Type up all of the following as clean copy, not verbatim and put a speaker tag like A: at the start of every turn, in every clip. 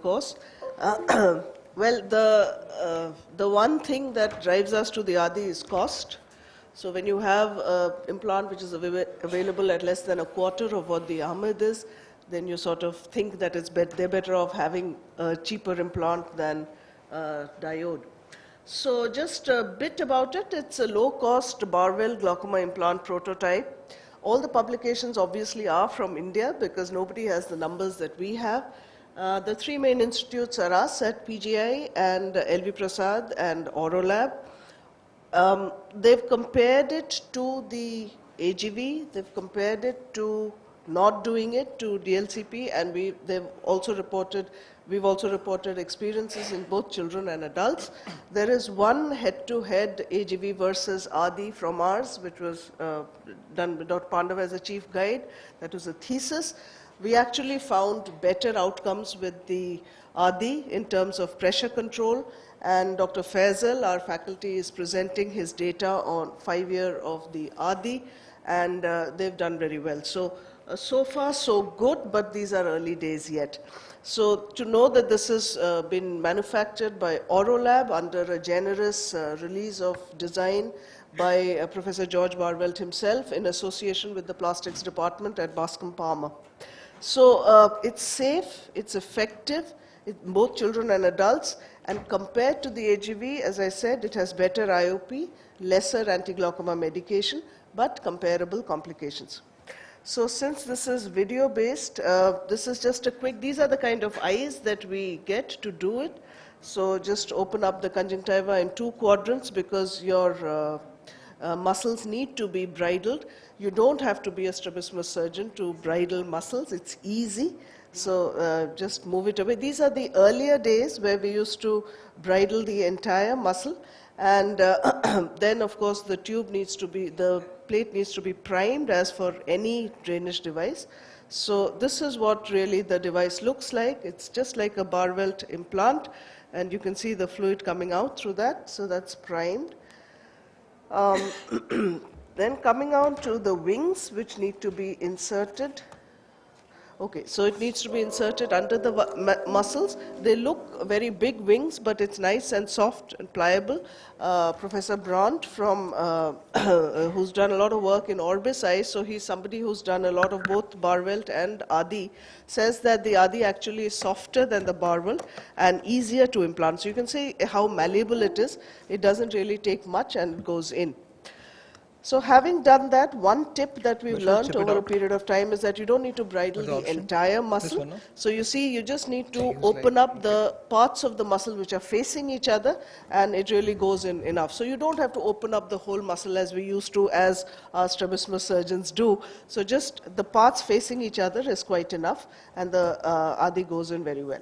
A: course. Well, the one thing that drives us to the Adi is cost. So when you have an implant which is available at less than a quarter of what the Ahmed is, then you sort of think that they're better off having a cheaper implant than diode. So just a bit about it. It's a low-cost Barwell glaucoma implant prototype. All the publications obviously are from India because nobody has the numbers that we have. The three main institutes are us at PGI and LV Prasad and Aurolab. They've compared it to the AGV, they've compared it to not doing it to DLCP, and we've also reported experiences in both children and adults. There is one head-to-head AGV versus Adi from ours, which was done with Dr. Pandav as a chief guide. That was a thesis. We actually found better outcomes with the Adi in terms of pressure control, and Dr. Faisal, our faculty, is presenting his data on 5-year of the Adi, and they've done very well. So far so good, but these are early days yet. So to know that this has been manufactured by Aurolab under a generous release of design by Professor George Barwell himself in association with the plastics department at Bascom Palmer. So it's safe, it's effective, both children and adults, and compared to the AGV, as I said, it has better IOP, lesser anti-glaucoma medication, but comparable complications. So since this is video-based, this is just a quick, these are the kind of eyes that we get to do it. So just open up the conjunctiva in 2 quadrants because your muscles need to be bridled. You don't have to be a strabismus surgeon to bridle muscles. It's easy. So just move it away. These are the earlier days where we used to bridle the entire muscle. And then, of course, the plate needs to be primed as for any drainage device. So this is what really the device looks like. It's just like a Barwell implant. And you can see the fluid coming out through that. So that's primed. Then coming on to the wings, which need to be inserted. Okay, so it needs to be inserted under the muscles. They look very big wings, but it's nice and soft and pliable. Professor Brandt, who's done a lot of work in Orbis Eyes, so he's somebody who's done a lot of both Barwell and Adi, says that the Adi actually is softer than the Barwell and easier to implant. So you can see how malleable it is. It doesn't really take much and it goes in. So having done that, one tip that we've learned over a period of time is that you don't need to bridle the entire muscle. So you see, you just need to open up the parts of the muscle which are facing each other, and it really goes in enough. So you don't have to open up the whole muscle as we used to, as our strabismus surgeons do. So just the parts facing each other is quite enough, and the Adi goes in very well.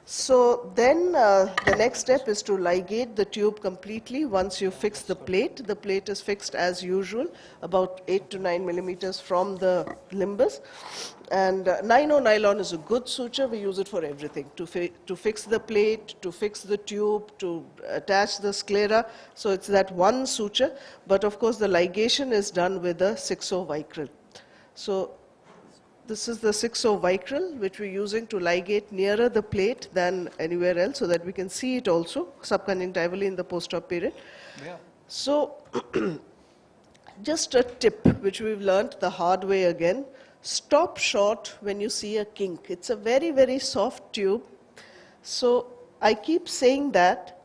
A: So then the next step is to ligate the tube completely. Once you fix the plate is fixed as usual, about 8 to 9 millimeters from the limbus. And 9-0 nylon is a good suture. We use it for everything, to fix the plate, to fix the tube, to attach the sclera. So it's that one suture. But of course, the ligation is done with a 6-0 vicryl. So this is the 6-0 vicryl, which we're using to ligate nearer the plate than anywhere else, so that we can see it also subconjunctivally in the post-op period. Yeah. So just a tip, which we've learned the hard way again. Stop short when you see a kink. It's a very, very soft tube. So I keep saying that.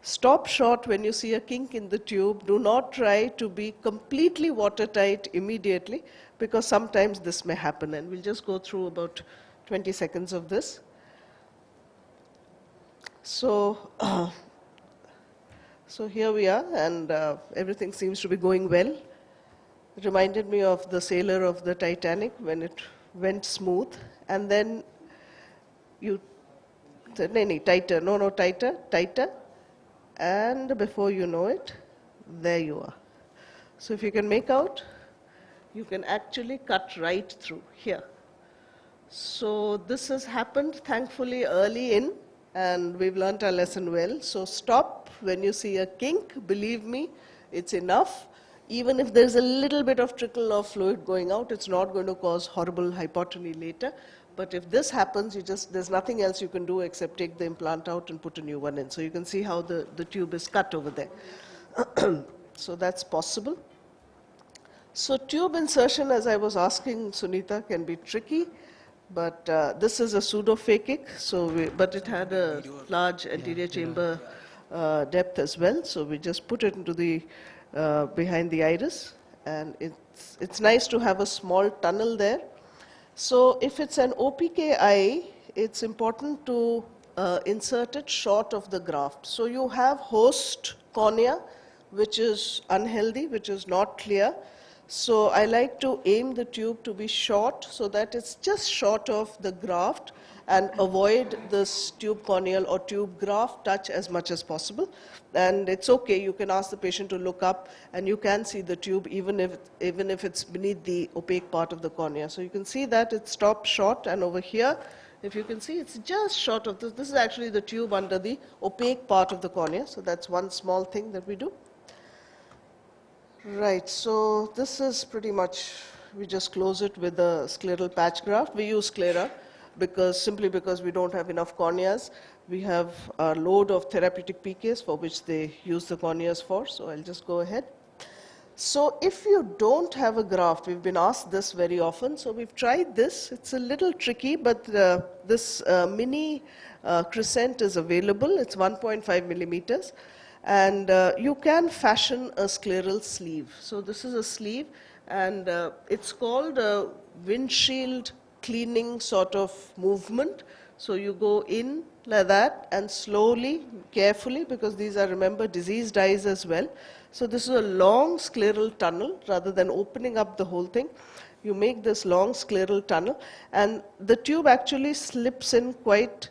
A: Stop short when you see a kink in the tube. Do not try to be completely watertight immediately, because sometimes this may happen. And we'll just go through about 20 seconds of this. So here we are, and everything seems to be going well. It reminded me of the sailor of the Titanic when it went smooth. And then you said, tighter, tighter. And before you know it, there you are. So if you can make out, you can actually cut right through here. So this has happened, thankfully, early in, and we've learnt our lesson well. So stop when you see a kink. Believe me, it's enough. Even if there's a little bit of trickle of fluid going out, it's not going to cause horrible hypotony later. But if this happens, there's nothing else you can do except take the implant out and put a new one in. So you can see how the tube is cut over there. So that's possible. So tube insertion, as I was asking Sunita, can be tricky, but this is a pseudophakic, but it had a large anterior chamber depth as well. So we just put it into the behind the iris, and it's nice to have a small tunnel there. So if it's an OPK eye, it's important to insert it short of the graft. So you have host cornea, which is unhealthy, which is not clear. So I like to aim the tube to be short so that it's just short of the graft and avoid this tube corneal or tube graft touch as much as possible. And it's okay, you can ask the patient to look up and you can see the tube even if it's beneath the opaque part of the cornea. So you can see that it stops short, and over here, if you can see, it's just short of this. This is actually the tube under the opaque part of the cornea. So that's one small thing that we do. Right, so this is pretty much, we just close it with a scleral patch graft. We use sclera simply because we don't have enough corneas. We have a load of therapeutic PKs for which they use the corneas for, so I'll just go ahead. So if you don't have a graft, we've been asked this very often, so we've tried this. It's a little tricky, but this mini crescent is available. It's 1.5 millimeters. And you can fashion a scleral sleeve. So this is a sleeve, and it's called a windshield cleaning sort of movement. So you go in like that and slowly, carefully, because these are, remember, diseased eyes as well. So this is a long scleral tunnel rather than opening up the whole thing. You make this long scleral tunnel, and the tube actually slips in quite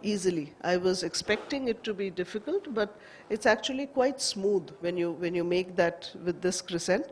A: easily. I was expecting it to be difficult, but it's actually quite smooth when you make that with this crescent.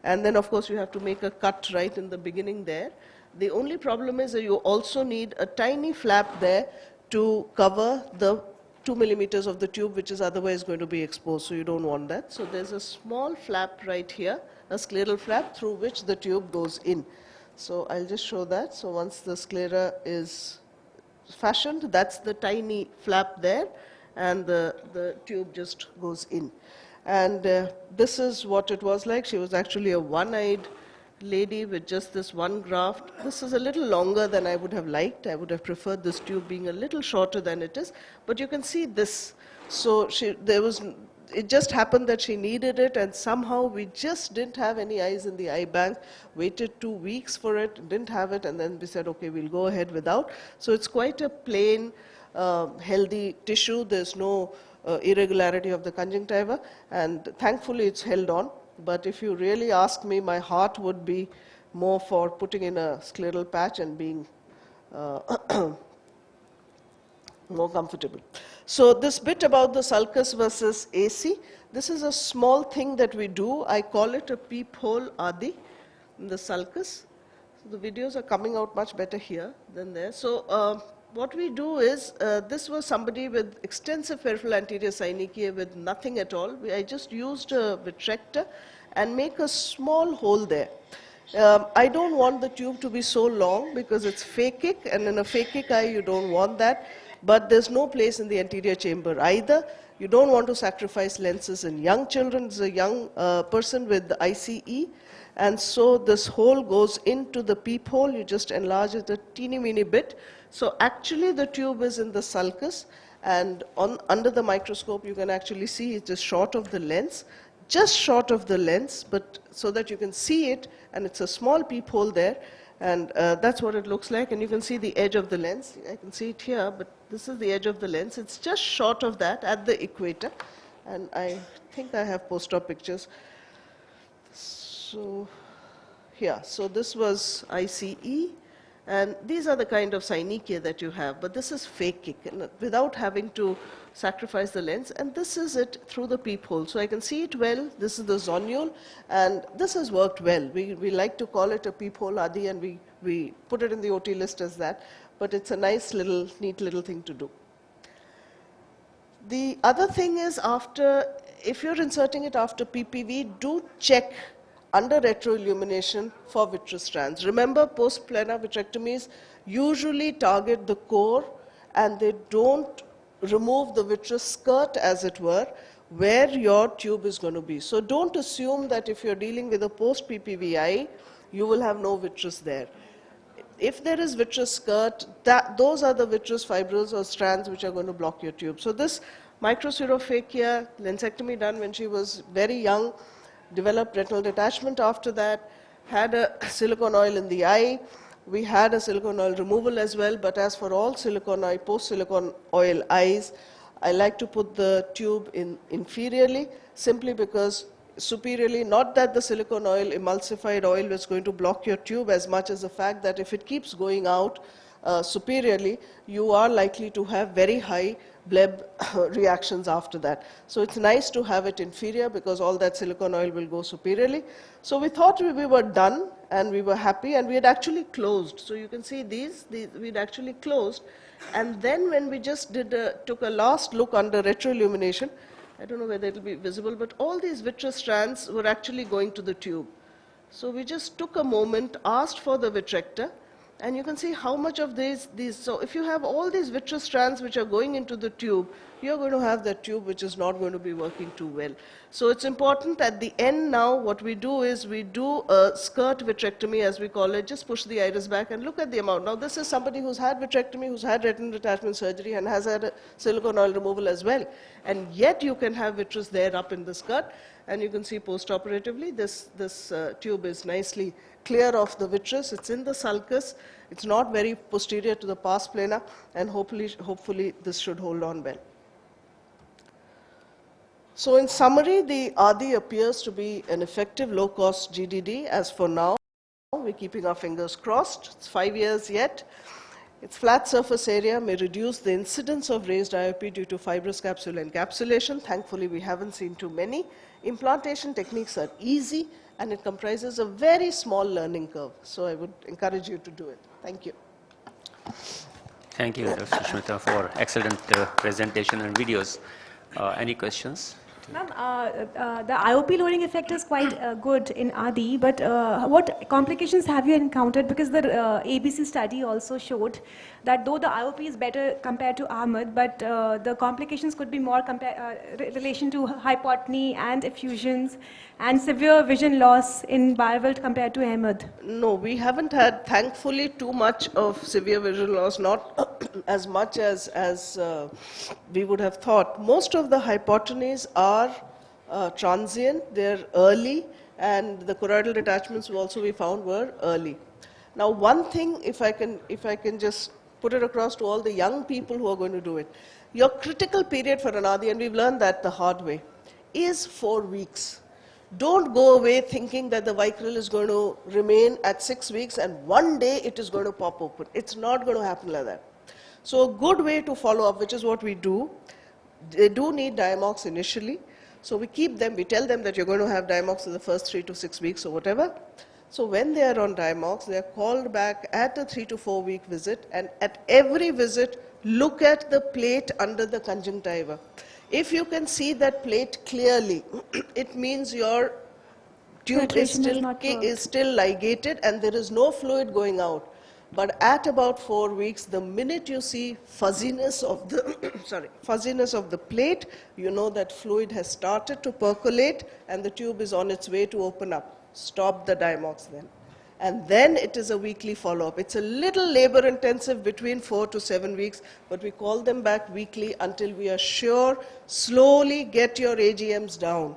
A: And then of course you have to make a cut right in the beginning there. The only problem is that you also need a tiny flap there to cover the 2 millimeters of the tube, which is otherwise going to be exposed, so you don't want that. So there's a small flap right here, a scleral flap through which the tube goes in. So I'll just show that. So once the sclera is fashioned, that's the tiny flap there, and the tube just goes in. And this is what it was like. She was actually a one-eyed lady with just this one graft. This is a little longer than I would have liked. I would have preferred this tube being a little shorter than it is, but you can see this. So it just happened that she needed it, and somehow we just didn't have any eyes in the eye bank, waited 2 weeks for it, didn't have it, and then we said, okay, we'll go ahead without. So it's quite a plain, healthy tissue. There's no irregularity of the conjunctiva, and thankfully it's held on. But if you really ask me, my heart would be more for putting in a scleral patch and being more comfortable. So this bit about the sulcus versus AC, this is a small thing that we do. I call it a peephole adi in the sulcus. So the videos are coming out much better here than there. So what we do is, this was somebody with extensive peripheral anterior synechia with nothing at all. I just used a vitrector and make a small hole there. I don't want the tube to be so long because it's phakic, and in a phakic eye you don't want that. But there's no place in the anterior chamber either. You don't want to sacrifice lenses in young children. It's a young person with ICE. And so this hole goes into the peephole. You just enlarge it a teeny weeny bit. So actually the tube is in the sulcus, and under the microscope you can actually see it is short of the lens, just short of the lens, but so that you can see it, and it's a small peephole there, and that's what it looks like. And you can see the edge of the lens. I can see it here, but this is the edge of the lens. It's just short of that at the equator, and I think I have post-op pictures. So here, so this was ICE, and these are the kind of synechia that you have, but this is phakic, and without having to sacrifice the lens, and this is it through the peephole. So I can see it well. This is the zonule, and this has worked well. We like to call it a peephole adi, and we put it in the OT list as that, but it's a nice little, neat little thing to do. The other thing is, if you're inserting it after PPV, do check under retroillumination for vitreous strands. Remember, post-planar vitrectomies, usually target the core and they don't remove the vitreous skirt, as it were, where your tube is going to be. So don't assume that if you're dealing with a post-PPVI, you will have no vitreous there. If there is vitreous skirt, those are the vitreous fibrils or strands which are going to block your tube. So this microspherophakia, lensectomy done when she was very young, developed retinal detachment after that, had a silicone oil in the eye. We had a silicone oil removal as well, but as for all silicone oil, post-silicone oil eyes, I like to put the tube in inferiorly, simply because superiorly, not that the silicone oil, emulsified oil is going to block your tube as much as the fact that if it keeps going out superiorly, you are likely to have very high bleb reactions after that. So it's nice to have it inferior because all that silicone oil will go superiorly. So we thought we were done and we were happy, and we had actually closed. So you can see these we'd actually closed. And then when we just took a last look under retroillumination, I don't know whether it will be visible, but all these vitreous strands were actually going to the tube. So we just took a moment, asked for the vitrector, and you can see how much of these, so if you have all these vitreous strands which are going into the tube, you're going to have that tube which is not going to be working too well. So it's important at the end now, what we do is we do a skirt vitrectomy, as we call it, just push the iris back and look at the amount. Now this is somebody who's had vitrectomy, who's had retinal detachment surgery and has had a silicone oil removal as well. And yet you can have vitreous there up in the skirt, and you can see post-operatively this tube is nicely clear of the vitreous. It's in the sulcus. It's not very posterior to the pars plana, and hopefully this should hold on well. So in summary, the ADI appears to be an effective low-cost GDD as for now. We're keeping our fingers crossed. It's 5 years yet. Its flat surface area may reduce the incidence of raised IOP due to fibrous capsule encapsulation. Thankfully, we haven't seen too many. Implantation techniques are easy, and it comprises a very small learning curve. So I would encourage you to do it. Thank you.
B: Thank you, Dr. Sushmita, for excellent presentation and videos. Any questions?
C: Ma'am, the IOP loading effect is quite good in ADI, but what complications have you encountered? Because the ABC study also showed that though the IOP is better compared to Ahmed, but the complications could be more relation to hypotony and effusions and severe vision loss in Barvelt compared to Ahmed.
A: No, we haven't had, thankfully, too much of severe vision loss, not as much as we would have thought. Most of the hypotonies are transient, they're early, and the choroidal detachments also we found were early. Now, one thing, if I can just put it across to all the young people who are going to do it, your critical period for an ADI, and we've learned that the hard way, is 4 weeks. Don't go away thinking that the vicryl is going to remain at 6 weeks and one day it is going to pop open. It's not going to happen like that. So a good way to follow up, which is what we do, they do need Diamox initially. So we keep them, we tell them that you're going to have Diamox in the first 3 to 6 weeks or whatever. So when they are on Diamox, they are called back at a 3 to 4 week visit, and at every visit, look at the plate under the conjunctiva. If you can see that plate clearly, it means your tube is still ligated and there is no fluid going out. But at about 4 weeks, the minute you see fuzziness of the fuzziness of the plate, you know that fluid has started to percolate and the tube is on its way to open up. Stop the Diamox then. And then it is a weekly follow-up. It's a little labor-intensive between 4 to 7 weeks, but we call them back weekly until we are sure. Slowly get your AGMs down.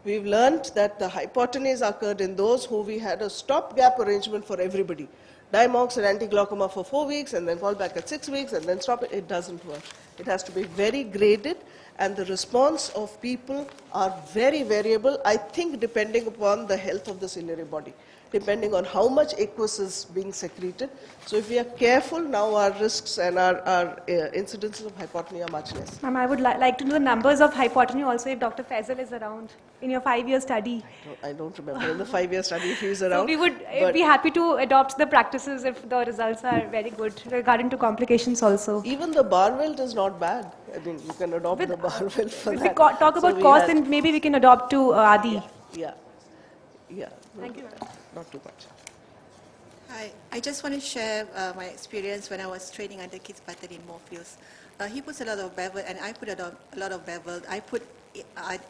A: We've learned that the hypotonies occurred in those who we had a stopgap arrangement for everybody. Diamox and anti-glaucoma for 4 weeks and then call back at 6 weeks and then stop it. It doesn't work. It has to be very graded, and the response of people are very variable, I think, depending upon the health of the ciliary body, depending on how much aqueous is being secreted. So if we are careful, now our risks and our incidences of hypotony are much less.
C: Ma'am, I would like to know the numbers of hypotony also if Dr. Faisal is around in your 5-year study.
A: I don't remember in the 5-year study if he is around.
C: So we would be happy to adopt the practices if the results are very good regarding to complications also.
A: Even the Barvelt is not bad. I mean, you can adopt the Barvelt for
C: if
A: that.
C: If we talk about cost, then maybe we can adopt to ADI.
A: Yeah.
C: Thank you.
A: Not too much.
D: Hi, I just want to share my experience when I was training under Keith Button in Moorfields. He puts a lot of bevel, and I put a lot of bevel. I put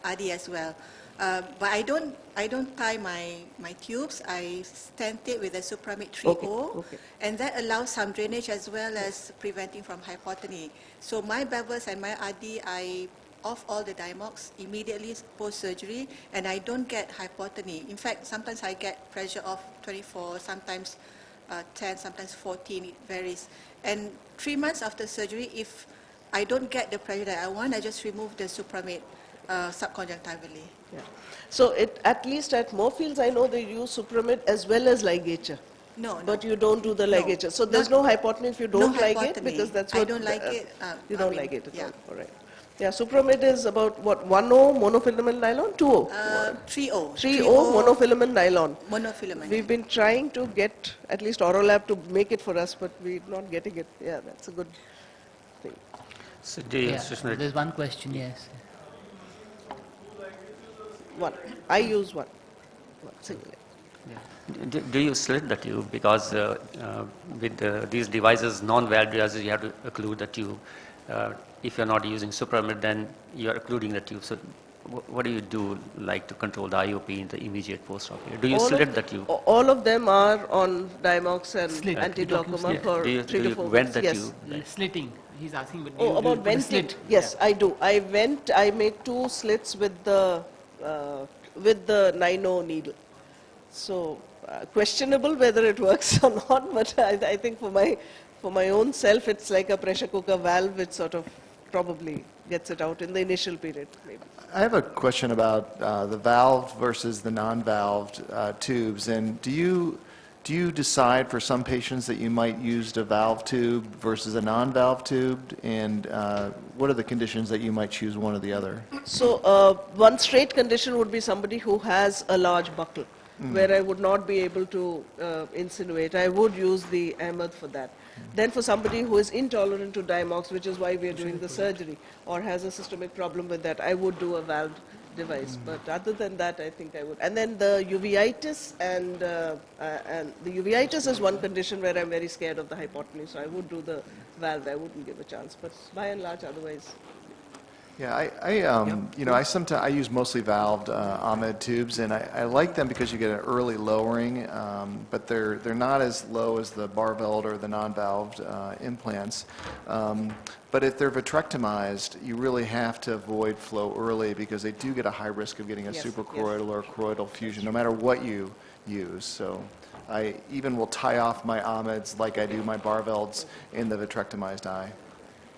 D: Adi as well, but I don't tie my tubes. I stent it with a Supramid 3O,
A: okay.
D: and that allows some drainage as well as preventing from hypotony. So my bevels and my Adi, I off all the Dimox immediately post-surgery, and I don't get hypotony. In fact, sometimes I get pressure of 24, sometimes 10, sometimes 14, it varies. And 3 months after surgery, if I don't get the pressure that I want, I just remove the Supramid subconjunctivally.
A: Yeah. So at least at Moorfields, I know they use Supramid as well as ligature.
D: No,
A: But
D: no.
A: you don't do the
D: No,
A: ligature. So there's
D: not-
A: no hypotony if you don't like it,
D: hypotony.
A: because that's
D: I
A: what...
D: don't like it,
A: you
D: I
A: don't
D: mean,
A: like it at
D: yeah.
A: all, all right. Yeah, Supramid is about what, 1O monofilament nylon, 2O?
D: 3O.
A: 3O monofilament nylon.
D: Monofilament.
A: We've been trying to get at least Orolab to make it for us, but we're not getting it. Yeah, that's a good thing.
B: So do you,
E: Yeah,
B: Sushmita,
E: there's one question, yes.
A: One. I use one. Single.
B: do you slit the tube? Because with these devices, non-valve devices, you have to occlude the tube. If you're not using Supramid, then you're occluding the tube. So what do you do, like, to control the IOP in the immediate post-op period? Do you
A: All
B: slit
A: of
B: the tube?
A: All of them are on Dimox and
E: Slit.
A: anti-glaucoma
B: Yeah.
A: for
B: Do you,
A: 3
B: do
A: to
B: you
A: 4
B: vent
A: weeks.
B: the
A: Yes.
B: tube?
E: Slitting, he's asking, but do
A: Oh,
E: you
A: about
E: put a
A: venting.
E: slit?
A: Yes, I do. I made 2 slits with the 9O needle. So questionable whether it works or not, but I think for my own self, it's like a pressure cooker valve, which sort of probably gets it out in the initial period, maybe.
F: I have a question about the valved versus the non-valved tubes. And do you decide for some patients that you might use a valve tube versus a non-valve tube? And what are the conditions that you might choose one or the other?
A: So one straight condition would be somebody who has a large buckle, where I would not be able to insinuate. I would use the Ahmed for that. Then for somebody who is intolerant to Dimox, which is why we are doing the surgery, or has a systemic problem with that, I would do a valved device. But other than that, I think I would. And then the uveitis, and the uveitis is one condition where I'm very scared of the hypotony, so I would do the valve. I wouldn't give a chance. But by and large, otherwise.
F: Yeah, I use mostly valved Ahmed tubes, and I like them because you get an early lowering, but they're not as low as the Barveld or the non-valved implants. But if they're vitrectomized, you really have to avoid flow early because they do get a high risk of getting a
A: Yes,
F: suprachoroidal or choroidal fusion, no matter what you use. So I even will tie off my Ahmeds like I do my Barvelds in the vitrectomized eye.